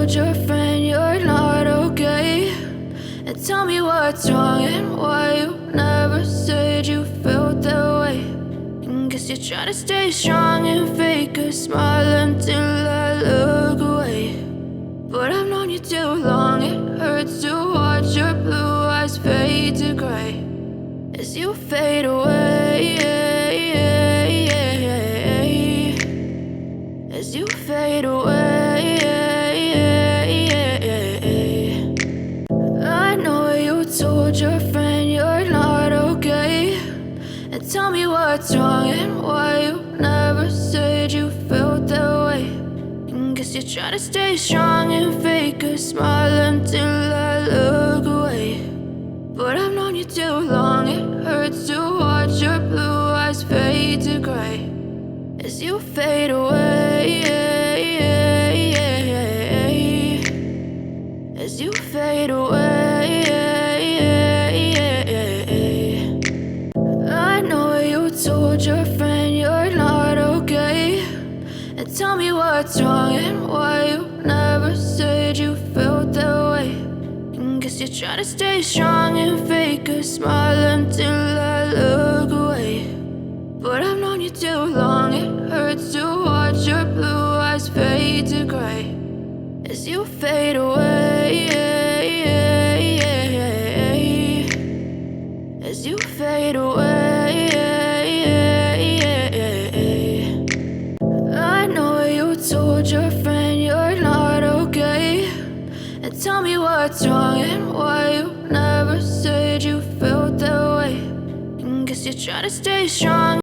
told your friend you're not okay, and tell me what's wrong and why you never said you felt that way. And guess you're trying to stay strong and fake a smile until I look away. But I've known you too long, it hurts to watch your blue eyes fade to gray as you fade away, as you fade away. I know you told your friend you're not okay, and tell me what's wrong and why you never said you felt that way. And guess you're trying to stay strong and fake a smile until I look away. But I've known you too long, it hurts to watch your blue eyes fade to gray as you fade away, as you fade away. I know you told your friend you're not okay, and tell me what's wrong and why you never said you felt that way. And guess you're trying to stay strong and fake a smile until I look away. But I've known you too long, it hurts to watch your blue eyes fade to gray as you fade away, as you fade away. I know you told your friend you're not okay, and tell me what's wrong and why you never said you felt that way. And guess you're trying to stay strong.